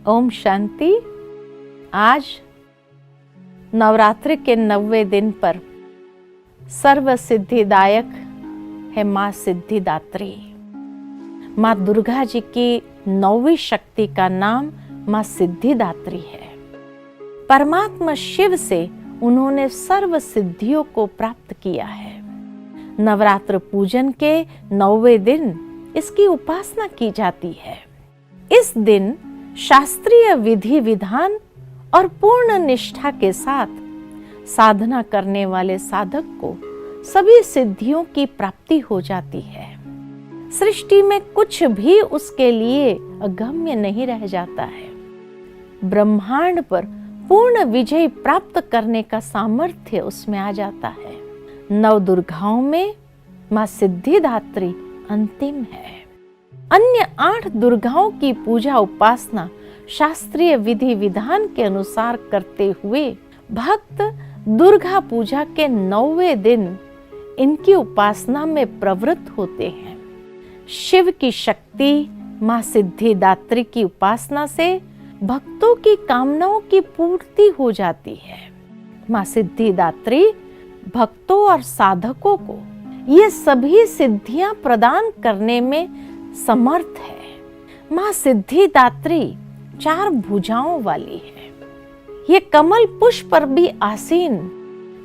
ओम शांति। आज नवरात्रि के 90वें दिन पर सर्व सिद्धिदायक है माँ सिद्धिदात्री। माँ दुर्गा जी की 9वीं शक्ति का नाम माँ सिद्धिदात्री है। परमात्मा शिव से उन्होंने सर्व सिद्धियों को प्राप्त किया है। नवरात्र पूजन के 9वें दिन इसकी उपासना की जाती है। इस दिन शास्त्रीय विधि विधान और पूर्ण निष्ठा के साथ साधना करने वाले साधक को सभी सिद्धियों की प्राप्ति हो जाती है। सृष्टि में कुछ भी उसके लिए अगम्य नहीं रह जाता है। ब्रह्मांड पर पूर्ण विजय प्राप्त करने का सामर्थ्य उसमें आ जाता है। 9 दुर्गाओं में माँ सिद्धिदात्री अंतिम है। अन्य 8 दुर्गाओं की पूजा उपासना शास्त्रीय विधि विधान के अनुसार करते हुए भक्त दुर्गा पूजा के 9वें दिन इनकी उपासना में प्रवृत्त होते हैं। शिव की शक्ति माँ सिद्धिदात्री की उपासना से भक्तों की कामनाओं की पूर्ति हो जाती है। माँ सिद्धिदात्री भक्तों और साधकों को ये सभी सिद्धियां प्रदान करने में समर्थ है। माँ सिद्धिदात्री 4 भुजाओं वाली है। ये कमल पुष्प पर भी आसीन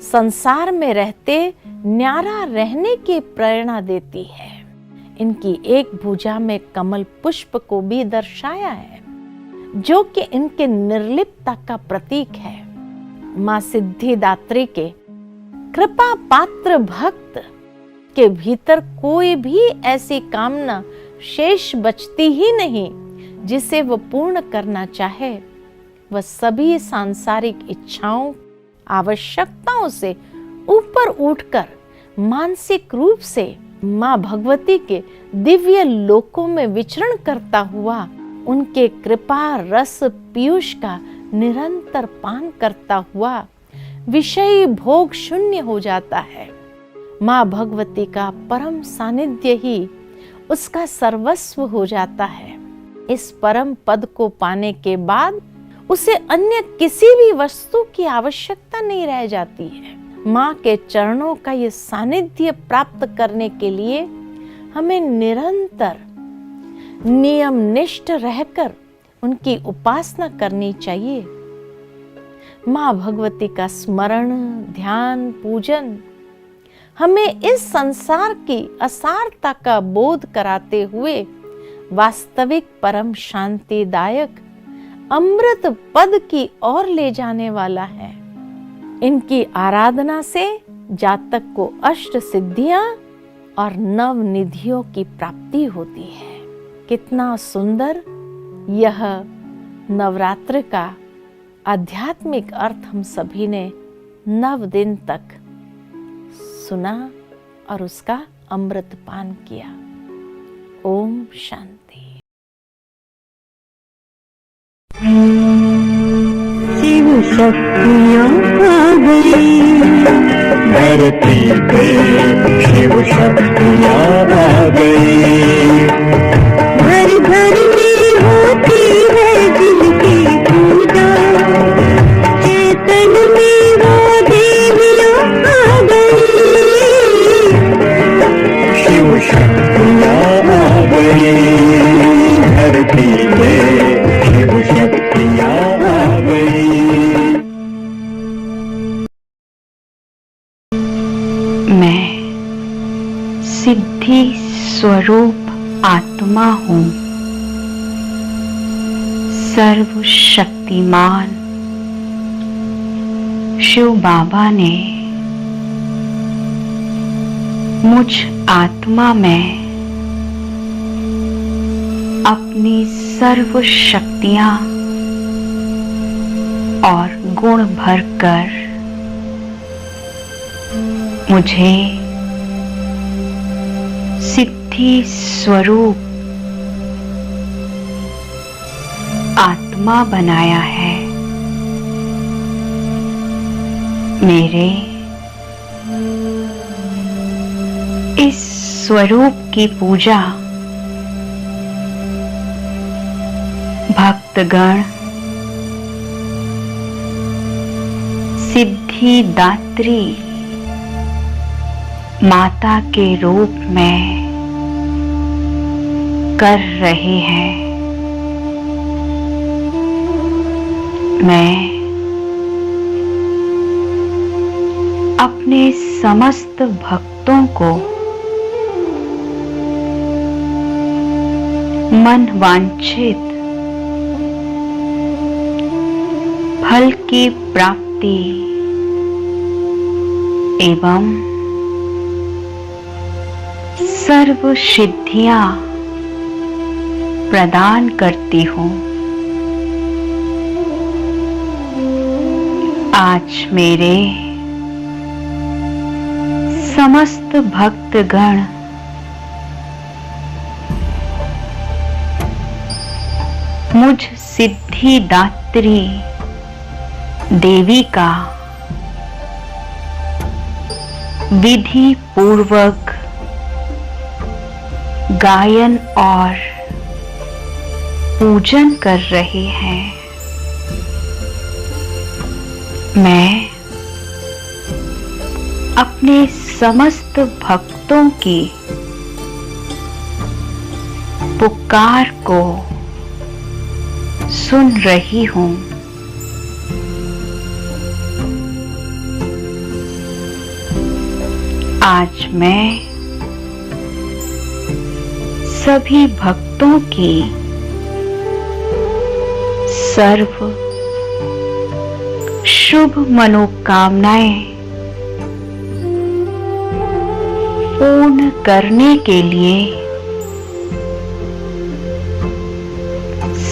संसार में रहते न्यारा रहने की प्रेरणा देती है। इनकी एक भुजा में कमल पुष्प को भी दर्शाया है, जो कि इनके निर्लिप्तता का प्रतीक है। माँ सिद्धिदात्री के कृपा पात्र भक्त के भीतर कोई भी ऐसी कामना शेष बचती ही नहीं जिसे वह पूर्ण करना चाहे। वह सभी सांसारिक इच्छाओं आवश्यकताओं से ऊपर उठकर मानसिक रूप से माँ भगवती के दिव्य लोकों में विचरण करता हुआ उनके कृपा रस पीयूष का निरंतर पान करता हुआ विषयी भोग शून्य हो जाता है। माँ भगवती का परम सानिध्य ही उसका सर्वस्व हो जाता है। इस परम पद को पाने के बाद उसे अन्य किसी भी वस्तु की आवश्यकता नहीं रह जाती है। माँ के चरणों का ये सानिध्य प्राप्त करने के लिए हमें निरंतर नियमनिष्ठ रहकर उनकी उपासना करनी चाहिए। माँ भगवती का स्मरण ध्यान पूजन हमें इस संसार की असारता का बोध कराते हुए वास्तविक परम शांतिदायक अमृत पद की ओर ले जाने वाला है। इनकी आराधना से जातक को अष्ट सिद्धियां और 9 निधियों की प्राप्ति होती है। कितना सुंदर यह नवरात्र का आध्यात्मिक अर्थ हम सभी ने 9 दिन तक सुना और उसका अमृत पान किया। ओम शांति। शिव शक्तियाँ आ गई धरती पे, शिव शक्तियाँ आ गई। घर घर में होती है जिनकी पूजा, चेतन में वो देवियाँ आ गई। शिव शक्तियाँ आ गई धरती पे, शिव शक्तियाँ आ गई। मैं सिद्धि स्वरूप आत्मा हूँ। सर्वशक्तिमान शिव बाबा ने मुझ आत्मा में अपनी सर्व शक्तियां और गुण भरकर मुझे सिद्धि स्वरूप आत्मा बनाया है। मेरे इस स्वरूप की पूजा भक्तगण सिद्धिदात्री माता के रूप में कर रहे हैं। मैं अपने समस्त भक्तों को मन वांछित फल की प्राप्ति एवं सर्व सिद्धियां प्रदान करती हूँ। आज मेरे समस्त भक्तगण मुझ सिद्धिदात्री देवी का विधि पूर्वक गायन और पूजन कर रहे हैं। मैं अपने समस्त भक्तों की पुकार को सुन रही हूँ। आज मैं सभी भक्तों की सर्व शुभ मनोकामनाएं पूर्ण करने के लिए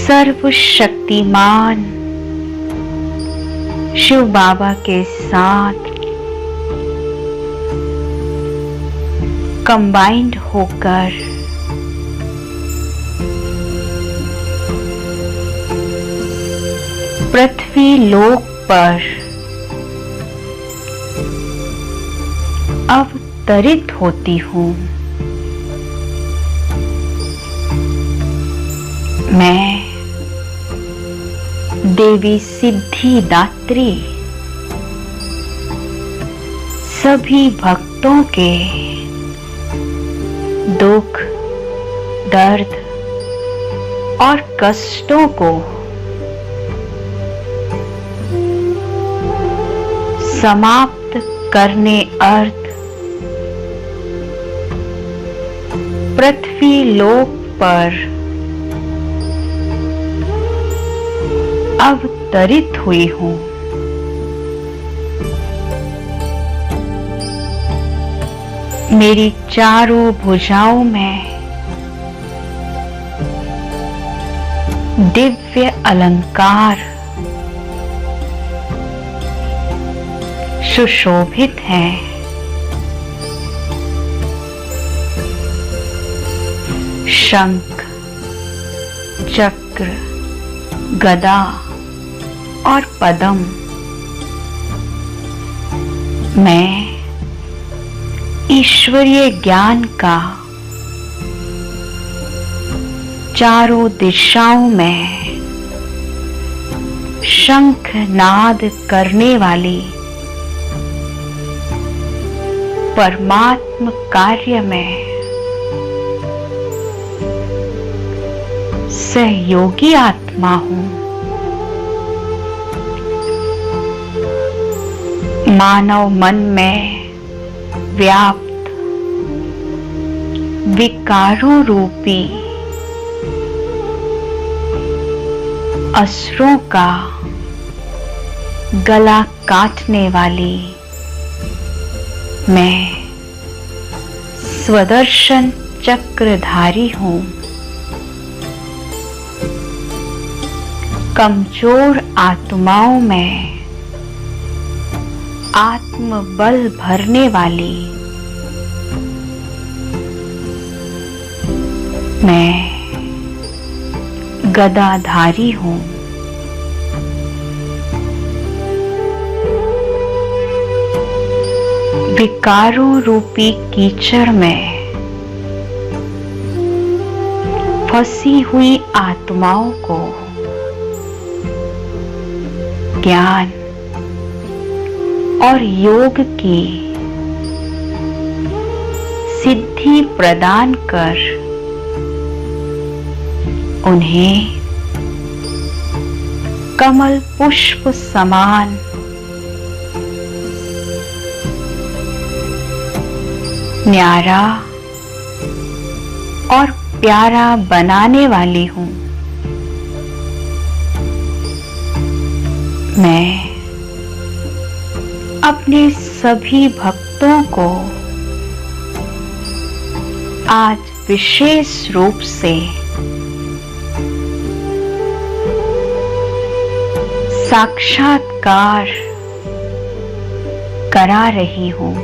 सर्वशक्तिमान शिव बाबा के साथ कंबाइंड होकर पृथ्वी लोक पर अवतरित होती हूँ। मैं देवी सिद्धिदात्री सभी भक्तों के दुख, दर्द और कष्टों को समाप्त करने अर्थ पृथ्वी लोक पर अवतरित हुई हूँ। मेरी चारों भुजाओं में दिव्य अलंकार सुशोभित हैं। शंख, चक्र, गदा और पद्म मैं ईश्वरीय ज्ञान का चारों दिशाओं में शंख नाद करने वाली परमात्म कार्य में सहयोगी आत्मा हूँ। मानव मन में व्याप्त विकारों रूपी असुरों का गला काटने वाली मैं स्वदर्शन चक्रधारी हूँ। कमजोर आत्माओं में आत्मबल भरने वाली मैं गदाधारी हूँ। विकारों रूपी कीचड़ में फंसी हुई आत्माओं को ज्ञान और योग की सिद्धि प्रदान कर उन्हें कमल पुष्प समान न्यारा और प्यारा बनाने वाली हूं। मैं अपने सभी भक्तों को आज विशेष रूप से साक्षात्कार करा रही हूं।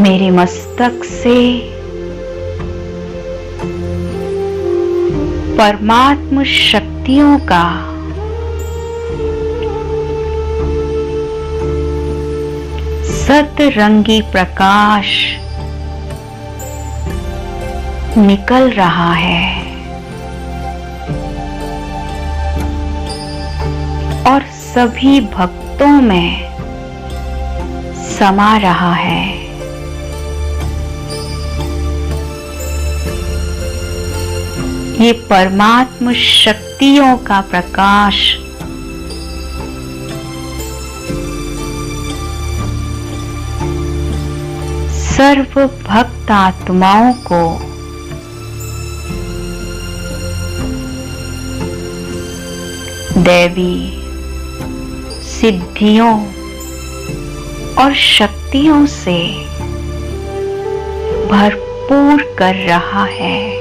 मेरे मस्तक से परमात्म शक्तियों का सतरंगी प्रकाश निकल रहा है और सभी भक्तों में समा रहा है। ये परमात्म शक्तियों का प्रकाश सर्व भक्त आत्माओं को दैवी सिद्धियों और शक्तियों से भरपूर कर रहा है।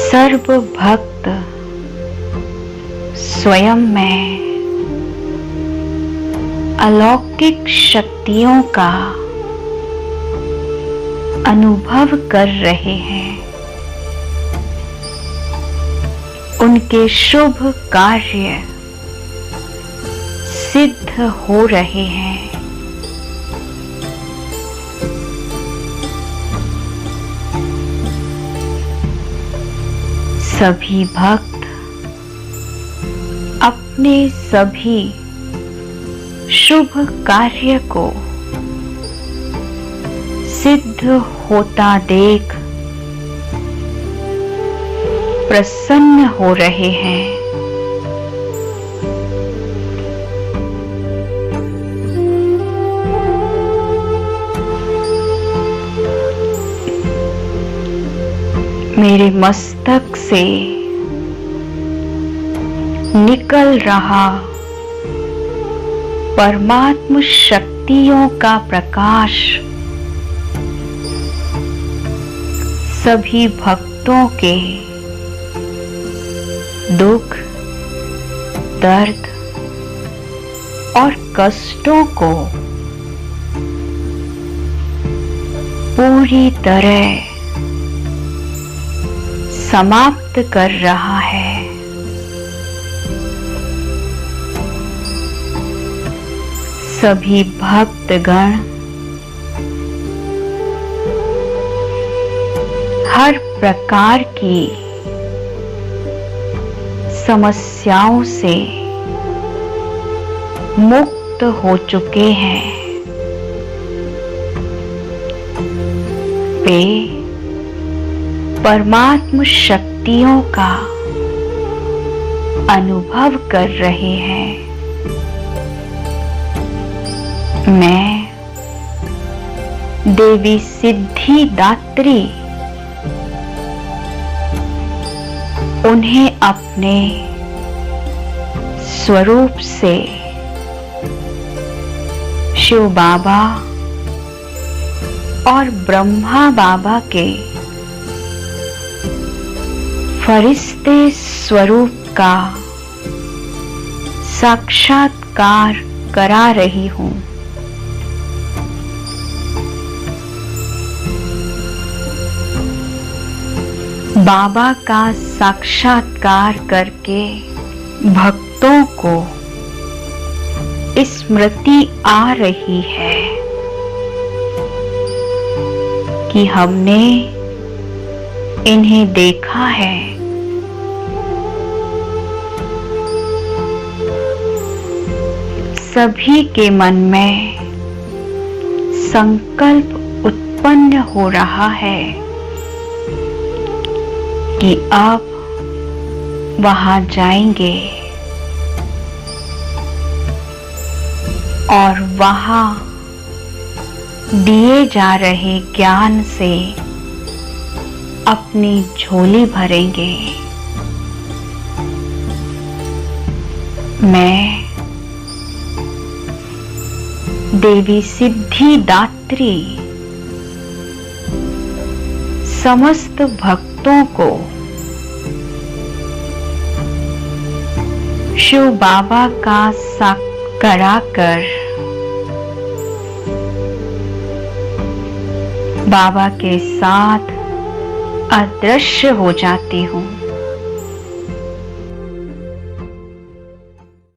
सर्व भक्त स्वयं में अलौकिक शक्तियों का अनुभव कर रहे हैं। उनके शुभ कार्य सिद्ध हो रहे हैं। सभी भक्त अपने सभी शुभ कार्य को सिद्ध होता देख प्रसन्न हो रहे हैं। मेरे मस्तक से निकल रहा परमात्म शक्तियों का प्रकाश सभी भक्तों के दुख, दर्द और कष्टों को पूरी तरह समाप्त कर रहा है। सभी भक्तगण हर प्रकार की समस्याओं से मुक्त हो चुके हैं। वे परमात्म शक्तियों का अनुभव कर रहे हैं। मैं देवी सिद्धि दात्री उन्हें अपने स्वरूप से शिव बाबा और ब्रह्मा बाबा के फरिश्ते स्वरूप का साक्षात्कार करा रही हूं। बाबा का साक्षात्कार करके भक्तों को स्मृति आ रही है कि हमने इन्हें देखा है। सभी के मन में संकल्प उत्पन्न हो रहा है कि अब वहां जाएंगे और वहां दिए जा रहे ज्ञान से अपनी झोली भरेंगे। मैं देवी सिद्धिदात्री समस्त भक्तों को शिव बाबा का साक्षात्कार कराकर बाबा के साथ अदृश्य हो जाती हूँ।